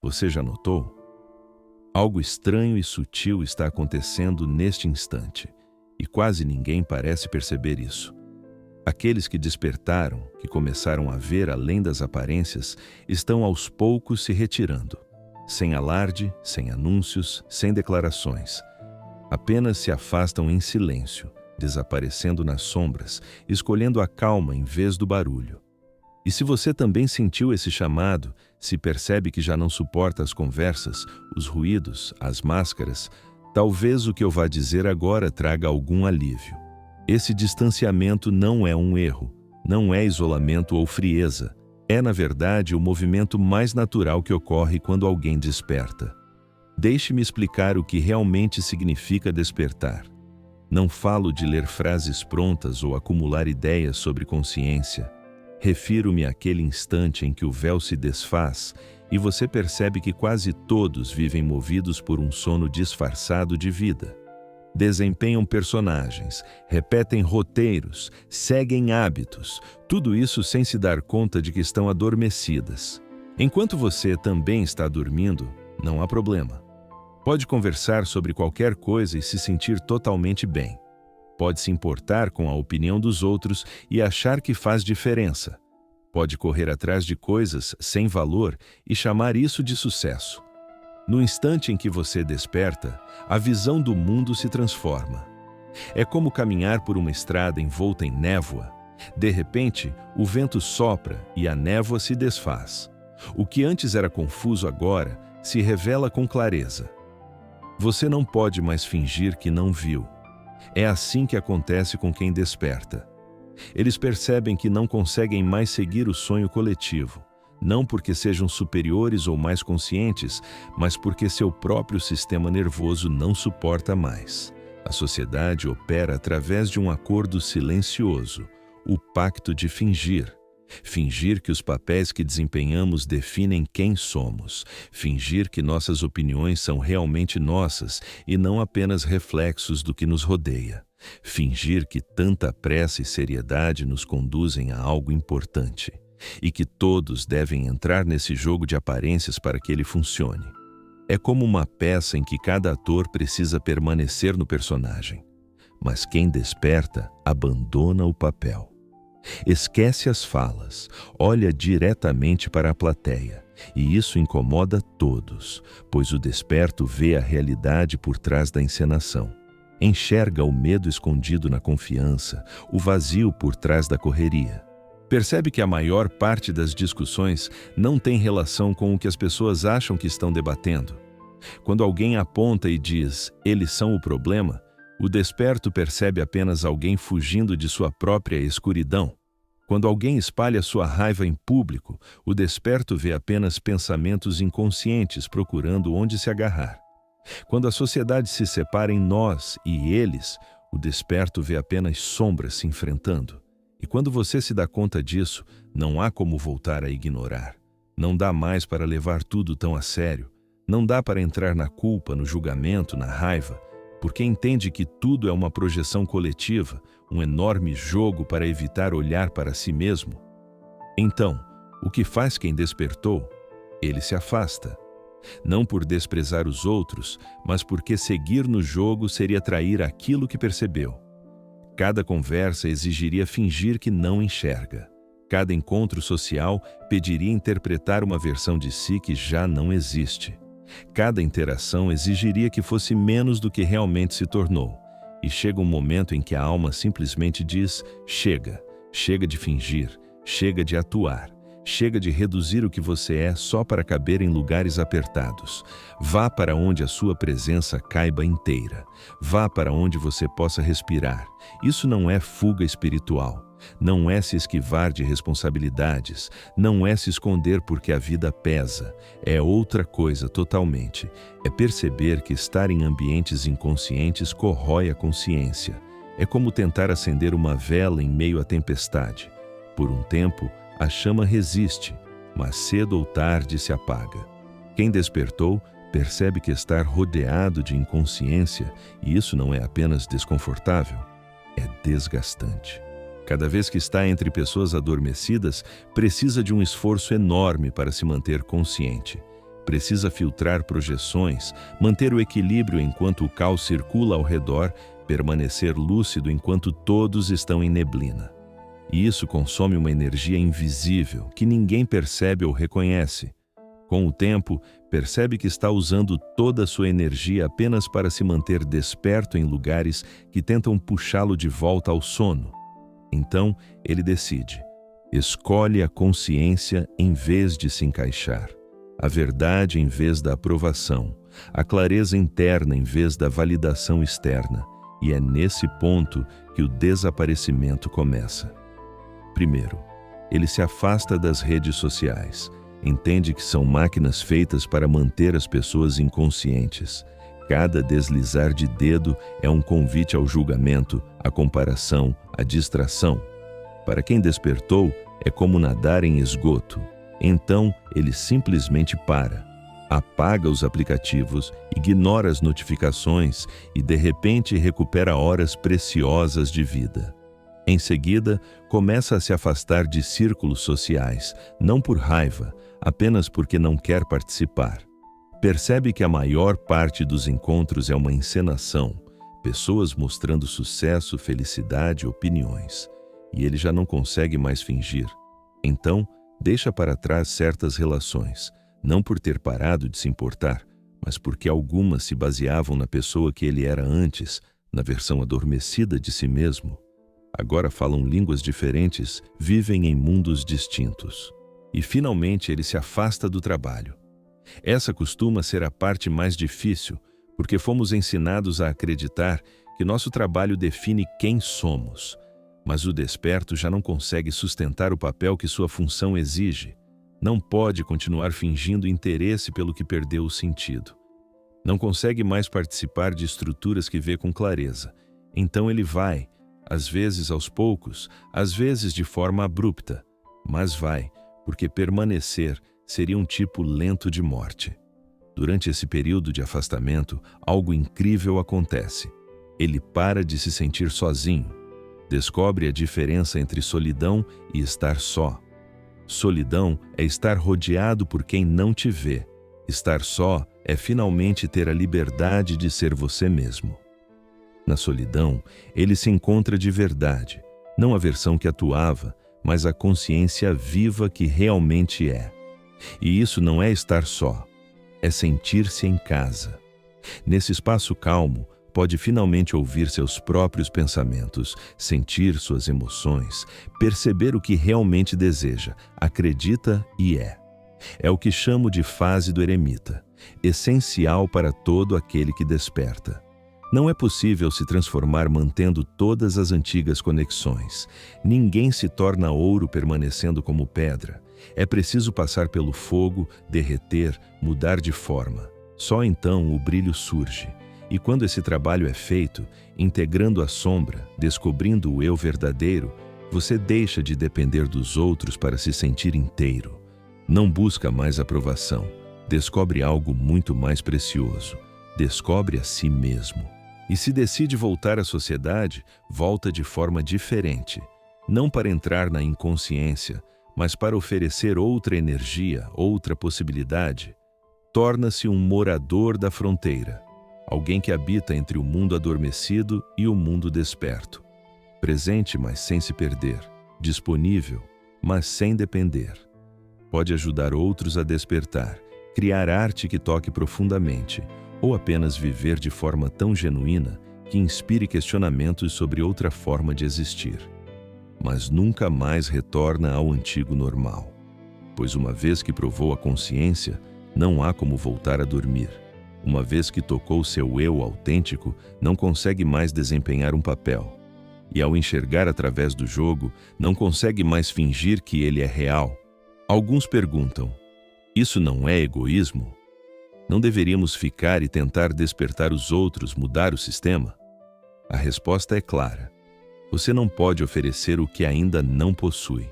Você já notou? Algo estranho e sutil está acontecendo neste instante, e quase ninguém parece perceber isso. Aqueles que despertaram, que começaram a ver além das aparências, estão aos poucos se retirando, sem alarde, sem anúncios, sem declarações. Apenas se afastam em silêncio, desaparecendo nas sombras, escolhendo a calma em vez do barulho. E se você também sentiu esse chamado, se percebe que já não suporta as conversas, os ruídos, as máscaras, talvez o que eu vá dizer agora traga algum alívio. Esse distanciamento não é um erro, não é isolamento ou frieza. É, na verdade, o movimento mais natural que ocorre quando alguém desperta. Deixe-me explicar o que realmente significa despertar. Não falo de ler frases prontas ou acumular ideias sobre consciência. Refiro-me àquele instante em que o véu se desfaz e você percebe que quase todos vivem movidos por um sono disfarçado de vida. Desempenham personagens, repetem roteiros, seguem hábitos, tudo isso sem se dar conta de que estão adormecidas. Enquanto você também está dormindo, não há problema. Pode conversar sobre qualquer coisa e se sentir totalmente bem. Pode se importar com a opinião dos outros e achar que faz diferença. Pode correr atrás de coisas sem valor e chamar isso de sucesso. No instante em que você desperta, a visão do mundo se transforma. É como caminhar por uma estrada envolta em névoa. De repente, o vento sopra e a névoa se desfaz. O que antes era confuso agora se revela com clareza. Você não pode mais fingir que não viu. É assim que acontece com quem desperta. Eles percebem que não conseguem mais seguir o sonho coletivo, não porque sejam superiores ou mais conscientes, mas porque seu próprio sistema nervoso não suporta mais. A sociedade opera através de um acordo silencioso, o pacto de fingir. Fingir que os papéis que desempenhamos definem quem somos. Fingir que nossas opiniões são realmente nossas e não apenas reflexos do que nos rodeia. Fingir que tanta pressa e seriedade nos conduzem a algo importante e que todos devem entrar nesse jogo de aparências para que ele funcione. É como uma peça em que cada ator precisa permanecer no personagem, mas quem desperta abandona o papel. Esquece as falas, olha diretamente para a plateia, e isso incomoda todos, pois o desperto vê a realidade por trás da encenação. Enxerga o medo escondido na confiança, o vazio por trás da correria. Percebe que a maior parte das discussões não tem relação com o que as pessoas acham que estão debatendo. Quando alguém aponta e diz, eles são o problema, o desperto percebe apenas alguém fugindo de sua própria escuridão. Quando alguém espalha sua raiva em público, o desperto vê apenas pensamentos inconscientes procurando onde se agarrar. Quando a sociedade se separa em nós e eles, o desperto vê apenas sombras se enfrentando. E quando você se dá conta disso, não há como voltar a ignorar. Não dá mais para levar tudo tão a sério. Não dá para entrar na culpa, no julgamento, na raiva, porque entende que tudo é uma projeção coletiva, um enorme jogo para evitar olhar para si mesmo. Então, o que faz quem despertou? Ele se afasta. Não por desprezar os outros, mas porque seguir no jogo seria trair aquilo que percebeu. Cada conversa exigiria fingir que não enxerga. Cada encontro social pediria interpretar uma versão de si que já não existe. Cada interação exigiria que fosse menos do que realmente se tornou. E chega um momento em que a alma simplesmente diz, chega, chega de fingir, chega de atuar, chega de reduzir o que você é só para caber em lugares apertados. Vá para onde a sua presença caiba inteira. Vá para onde você possa respirar. Isso não é fuga espiritual. Não é se esquivar de responsabilidades, não é se esconder porque a vida pesa, é outra coisa totalmente. É perceber que estar em ambientes inconscientes corrói a consciência. É como tentar acender uma vela em meio à tempestade. Por um tempo, a chama resiste, mas cedo ou tarde se apaga. Quem despertou percebe que estar rodeado de inconsciência, e isso não é apenas desconfortável, é desgastante. Cada vez que está entre pessoas adormecidas, precisa de um esforço enorme para se manter consciente. Precisa filtrar projeções, manter o equilíbrio enquanto o caos circula ao redor, permanecer lúcido enquanto todos estão em neblina. E isso consome uma energia invisível que ninguém percebe ou reconhece. Com o tempo, percebe que está usando toda a sua energia apenas para se manter desperto em lugares que tentam puxá-lo de volta ao sono. Então, ele decide. Escolhe a consciência em vez de se encaixar, a verdade em vez da aprovação, a clareza interna em vez da validação externa. E é nesse ponto que o desaparecimento começa. Primeiro, ele se afasta das redes sociais. Entende que são máquinas feitas para manter as pessoas inconscientes. Cada deslizar de dedo é um convite ao julgamento, à comparação, à distração. Para quem despertou, é como nadar em esgoto. Então, ele simplesmente para. Apaga os aplicativos, ignora as notificações e, de repente, recupera horas preciosas de vida. Em seguida, começa a se afastar de círculos sociais, não por raiva, apenas porque não quer participar. Percebe que a maior parte dos encontros é uma encenação, pessoas mostrando sucesso, felicidade, opiniões. E ele já não consegue mais fingir. Então, deixa para trás certas relações, não por ter parado de se importar, mas porque algumas se baseavam na pessoa que ele era antes, na versão adormecida de si mesmo. Agora falam línguas diferentes, vivem em mundos distintos. E finalmente ele se afasta do trabalho. Essa costuma ser a parte mais difícil, porque fomos ensinados a acreditar que nosso trabalho define quem somos. Mas o desperto já não consegue sustentar o papel que sua função exige. Não pode continuar fingindo interesse pelo que perdeu o sentido. Não consegue mais participar de estruturas que vê com clareza. Então ele vai, às vezes aos poucos, às vezes de forma abrupta, mas vai, porque permanecer seria um tipo lento de morte. Durante esse período de afastamento, algo incrível acontece. Ele para de se sentir sozinho. Descobre a diferença entre solidão e estar só. Solidão é estar rodeado por quem não te vê. Estar só é finalmente ter a liberdade de ser você mesmo. Na solidão, ele se encontra de verdade, não a versão que atuava, mas a consciência viva que realmente é. E isso não é estar só, é sentir-se em casa. Nesse espaço calmo, pode finalmente ouvir seus próprios pensamentos, sentir suas emoções, perceber o que realmente deseja, acredita e é. É o que chamo de fase do eremita, essencial para todo aquele que desperta. Não é possível se transformar mantendo todas as antigas conexões. Ninguém se torna ouro permanecendo como pedra. É preciso passar pelo fogo, derreter, mudar de forma. Só então o brilho surge. E quando esse trabalho é feito, integrando a sombra, descobrindo o eu verdadeiro, você deixa de depender dos outros para se sentir inteiro. Não busca mais aprovação. Descobre algo muito mais precioso. Descobre a si mesmo. E se decide voltar à sociedade, volta de forma diferente. Não para entrar na inconsciência, mas para oferecer outra energia, outra possibilidade. Torna-se um morador da fronteira. Alguém que habita entre o mundo adormecido e o mundo desperto. Presente, mas sem se perder. Disponível, mas sem depender. Pode ajudar outros a despertar, criar arte que toque profundamente, ou apenas viver de forma tão genuína que inspire questionamentos sobre outra forma de existir. Mas nunca mais retorna ao antigo normal, pois uma vez que provou a consciência, não há como voltar a dormir. Uma vez que tocou seu eu autêntico, não consegue mais desempenhar um papel. E ao enxergar através do jogo, não consegue mais fingir que ele é real. Alguns perguntam, isso não é egoísmo? Não deveríamos ficar e tentar despertar os outros, mudar o sistema? A resposta é clara. Você não pode oferecer o que ainda não possui.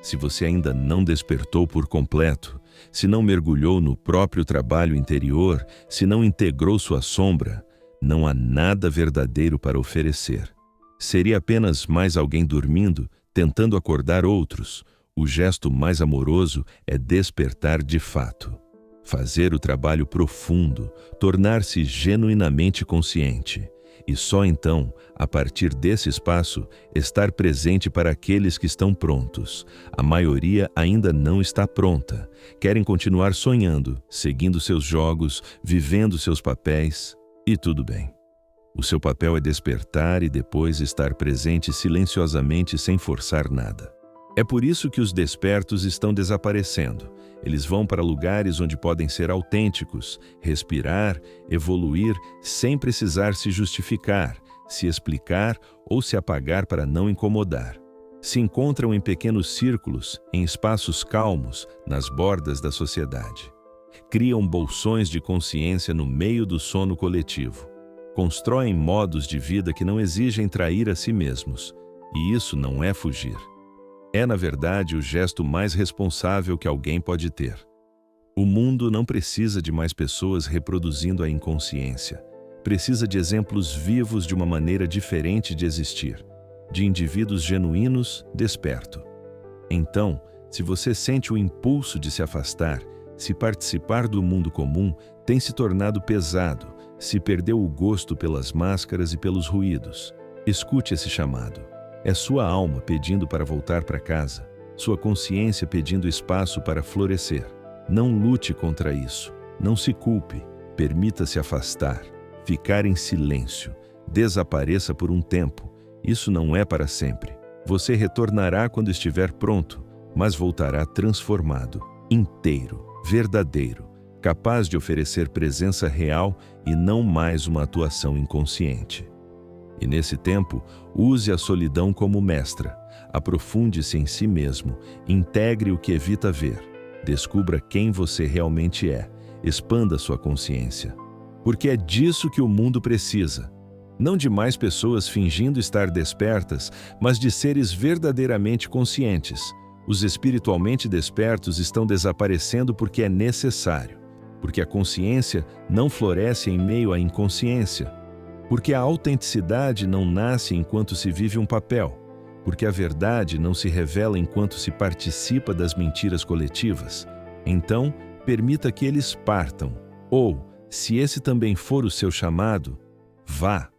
Se você ainda não despertou por completo, se não mergulhou no próprio trabalho interior, se não integrou sua sombra, não há nada verdadeiro para oferecer. Seria apenas mais alguém dormindo, tentando acordar outros. O gesto mais amoroso é despertar de fato. Fazer o trabalho profundo, tornar-se genuinamente consciente. E só então, a partir desse espaço, estar presente para aqueles que estão prontos. A maioria ainda não está pronta. Querem continuar sonhando, seguindo seus jogos, vivendo seus papéis. E tudo bem. O seu papel é despertar e depois estar presente silenciosamente sem forçar nada. É por isso que os despertos estão desaparecendo. Eles vão para lugares onde podem ser autênticos, respirar, evoluir, sem precisar se justificar, se explicar ou se apagar para não incomodar. Se encontram em pequenos círculos, em espaços calmos, nas bordas da sociedade. Criam bolsões de consciência no meio do sono coletivo. Constroem modos de vida que não exigem trair a si mesmos. E isso não é fugir. É, na verdade, o gesto mais responsável que alguém pode ter. O mundo não precisa de mais pessoas reproduzindo a inconsciência. Precisa de exemplos vivos de uma maneira diferente de existir, de indivíduos genuínos, desperto. Então, se você sente o impulso de se afastar, se participar do mundo comum tem se tornado pesado, se perdeu o gosto pelas máscaras e pelos ruídos, escute esse chamado. É sua alma pedindo para voltar para casa, sua consciência pedindo espaço para florescer. Não lute contra isso, não se culpe, permita-se afastar, ficar em silêncio, desapareça por um tempo. Isso não é para sempre. Você retornará quando estiver pronto, mas voltará transformado, inteiro, verdadeiro, capaz de oferecer presença real e não mais uma atuação inconsciente. E nesse tempo, use a solidão como mestra, aprofunde-se em si mesmo, integre o que evita ver, descubra quem você realmente é, expanda sua consciência. Porque é disso que o mundo precisa. Não de mais pessoas fingindo estar despertas, mas de seres verdadeiramente conscientes. Os espiritualmente despertos estão desaparecendo porque é necessário, porque a consciência não floresce em meio à inconsciência. Porque a autenticidade não nasce enquanto se vive um papel, porque a verdade não se revela enquanto se participa das mentiras coletivas. Então, permita que eles partam, ou, se esse também for o seu chamado, vá.